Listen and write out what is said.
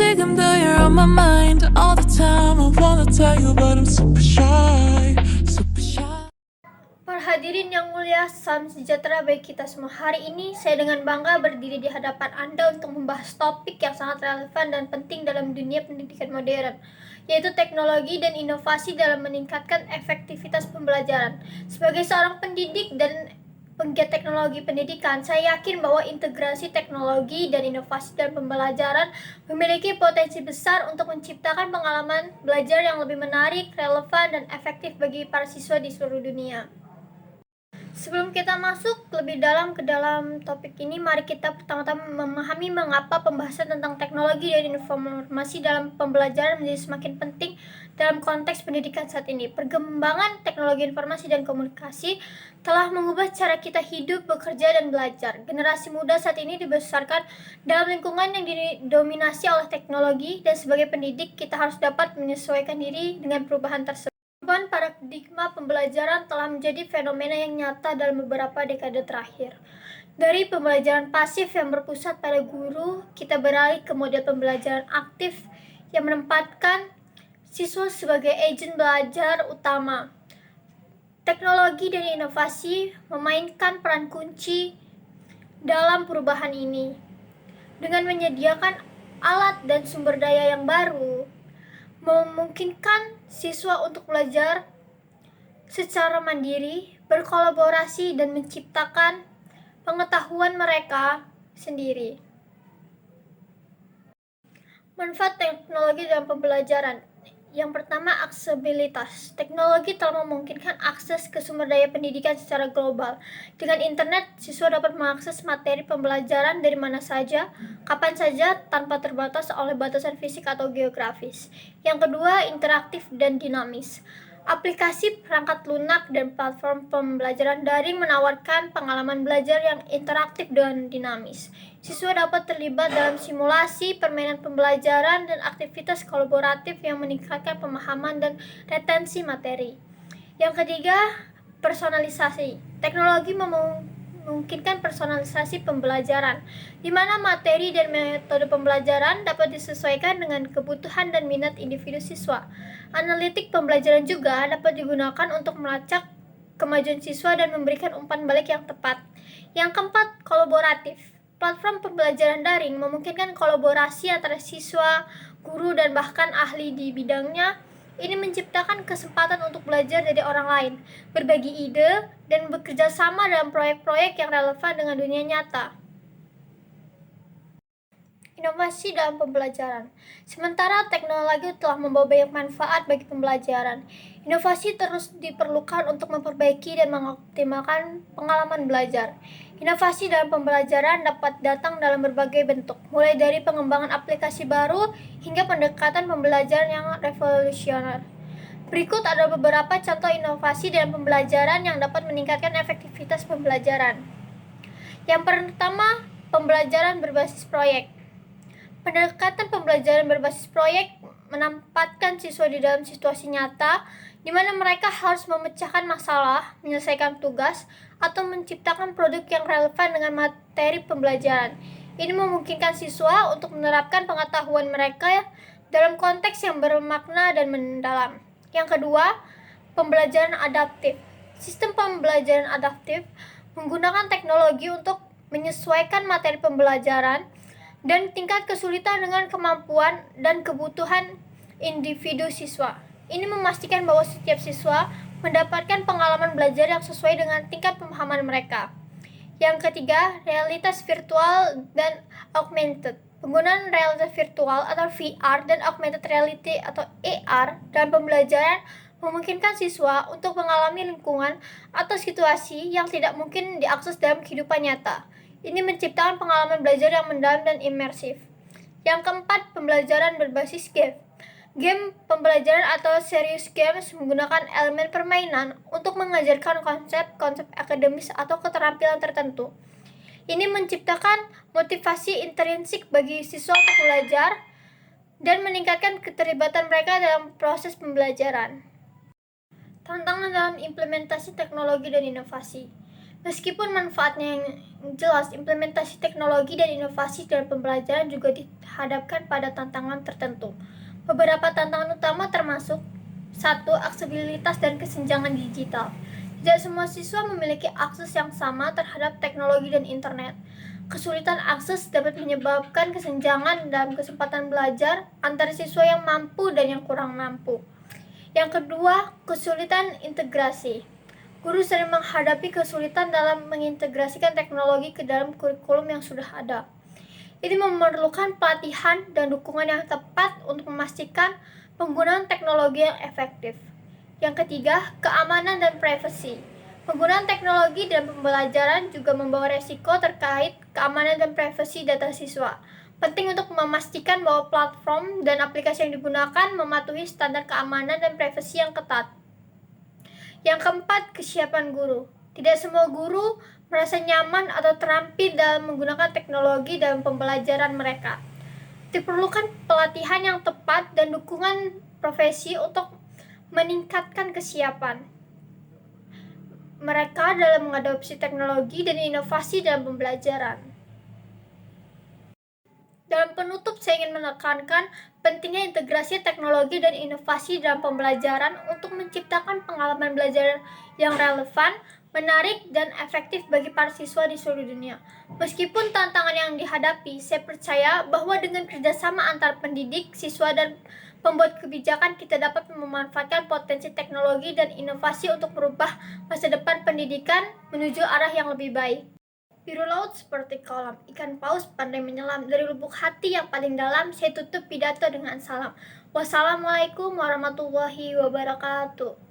damn though you're on my mind all the time. I wanna tell you but I'm super shy, super shy. Para hadirin yang mulia, salam sejahtera bagi kita semua. Hari ini saya dengan bangga berdiri di hadapan Anda untuk membahas topik yang sangat relevan dan penting dalam dunia pendidikan modern, yaitu teknologi dan inovasi dalam meningkatkan efektivitas pembelajaran. Sebagai seorang pendidik dan penggiat teknologi pendidikan, saya yakin bahwa integrasi teknologi dan inovasi dalam pembelajaran memiliki potensi besar untuk menciptakan pengalaman belajar yang lebih menarik, relevan, dan efektif bagi para siswa di seluruh dunia. Sebelum kita masuk lebih dalam ke dalam topik ini, mari kita pertama-tama memahami mengapa pembahasan tentang teknologi dan informasi dalam pembelajaran menjadi semakin penting dalam konteks pendidikan saat ini. Perkembangan teknologi informasi dan komunikasi telah mengubah cara kita hidup, bekerja, dan belajar. Generasi muda saat ini dibesarkan dalam lingkungan yang didominasi oleh teknologi, dan sebagai pendidik kita harus dapat menyesuaikan diri dengan perubahan tersebut. Perubahan paradigma pembelajaran telah menjadi fenomena yang nyata dalam beberapa dekade terakhir. Dari pembelajaran pasif yang berpusat pada guru, kita beralih ke model pembelajaran aktif yang menempatkan siswa sebagai agen belajar utama. Teknologi dan inovasi memainkan peran kunci dalam perubahan ini. Dengan menyediakan alat dan sumber daya yang baru, memungkinkan siswa untuk belajar secara mandiri, berkolaborasi, dan menciptakan pengetahuan mereka sendiri. Manfaat teknologi dalam pembelajaran. Yang pertama, aksesibilitas. Teknologi telah memungkinkan akses ke sumber daya pendidikan secara global. Dengan internet, siswa dapat mengakses materi pembelajaran dari mana saja, kapan saja, tanpa terbatas oleh batasan fisik atau geografis. Yang kedua, interaktif dan dinamis. Aplikasi perangkat lunak dan platform pembelajaran daring menawarkan pengalaman belajar yang interaktif dan dinamis. Siswa dapat terlibat dalam simulasi, permainan pembelajaran, dan aktivitas kolaboratif yang meningkatkan pemahaman dan retensi materi. Yang ketiga, personalisasi. Teknologi memungkinkan personalisasi pembelajaran, di mana materi dan metode pembelajaran dapat disesuaikan dengan kebutuhan dan minat individu siswa. Analitik pembelajaran juga dapat digunakan untuk melacak kemajuan siswa dan memberikan umpan balik yang tepat. Yang keempat, kolaboratif. Platform pembelajaran daring memungkinkan kolaborasi antara siswa, guru, dan bahkan ahli di bidangnya. Ini menciptakan kesempatan untuk belajar dari orang lain, berbagi ide, dan bekerja sama dalam proyek-proyek yang relevan dengan dunia nyata. Inovasi dalam pembelajaran. Sementara teknologi telah membawa banyak manfaat bagi pembelajaran, inovasi terus diperlukan untuk memperbaiki dan mengoptimalkan pengalaman belajar. Inovasi dalam pembelajaran dapat datang dalam berbagai bentuk, mulai dari pengembangan aplikasi baru hingga pendekatan pembelajaran yang revolusioner. Berikut ada beberapa contoh inovasi dalam pembelajaran yang dapat meningkatkan efektivitas pembelajaran. Yang pertama, pembelajaran berbasis proyek. Pendekatan pembelajaran berbasis proyek menempatkan siswa di dalam situasi nyata, di mana mereka harus memecahkan masalah, menyelesaikan tugas, atau menciptakan produk yang relevan dengan materi pembelajaran. Ini memungkinkan siswa untuk menerapkan pengetahuan mereka dalam konteks yang bermakna dan mendalam. Yang kedua, pembelajaran adaptif. Sistem pembelajaran adaptif menggunakan teknologi untuk menyesuaikan materi pembelajaran dan tingkat kesulitan dengan kemampuan dan kebutuhan individu siswa. Ini memastikan bahwa setiap siswa mendapatkan pengalaman belajar yang sesuai dengan tingkat pemahaman mereka. Yang ketiga, realitas virtual dan augmented. Penggunaan realitas virtual atau VR dan augmented reality atau AR dalam pembelajaran memungkinkan siswa untuk mengalami lingkungan atau situasi yang tidak mungkin diakses dalam kehidupan nyata. Ini menciptakan pengalaman belajar yang mendalam dan imersif. Yang keempat, pembelajaran berbasis game. Game pembelajaran atau serious games menggunakan elemen permainan untuk mengajarkan konsep-konsep akademis atau keterampilan tertentu. Ini menciptakan motivasi intrinsik bagi siswa untuk belajar dan meningkatkan keterlibatan mereka dalam proses pembelajaran. Tantangan dalam implementasi teknologi dan inovasi. Meskipun manfaatnya yang jelas, implementasi teknologi dan inovasi dalam pembelajaran juga dihadapkan pada tantangan tertentu. Beberapa tantangan utama termasuk: 1. Aksesibilitas dan kesenjangan digital. Tidak semua siswa memiliki akses yang sama terhadap teknologi dan internet. Kesulitan akses dapat menyebabkan kesenjangan dalam kesempatan belajar antara siswa yang mampu dan yang kurang mampu. Yang kedua, kesulitan integrasi. Guru sering menghadapi kesulitan dalam mengintegrasikan teknologi ke dalam kurikulum yang sudah ada. Ini memerlukan pelatihan dan dukungan yang tepat untuk memastikan penggunaan teknologi yang efektif. Yang ketiga, keamanan dan privasi. Penggunaan teknologi dalam pembelajaran juga membawa resiko terkait keamanan dan privasi data siswa. Penting untuk memastikan bahwa platform dan aplikasi yang digunakan mematuhi standar keamanan dan privasi yang ketat. Yang keempat, kesiapan guru. Tidak semua guru merasa nyaman atau terampil dalam menggunakan teknologi dalam pembelajaran mereka. Diperlukan pelatihan yang tepat dan dukungan profesi untuk meningkatkan kesiapan mereka dalam mengadopsi teknologi dan inovasi dalam pembelajaran. Dalam penutup, saya ingin menekankan pentingnya integrasi teknologi dan inovasi dalam pembelajaran untuk menciptakan pengalaman belajar yang relevan, menarik, dan efektif bagi para siswa di seluruh dunia. Meskipun tantangan yang dihadapi, saya percaya bahwa dengan kerjasama antar pendidik, siswa, dan pembuat kebijakan, kita dapat memanfaatkan potensi teknologi dan inovasi untuk merubah masa depan pendidikan menuju arah yang lebih baik. Biru laut seperti kolam, ikan paus pandai menyelam. Dari lubuk hati yang paling dalam, saya tutup pidato dengan salam. Wassalamualaikum warahmatullahi wabarakatuh.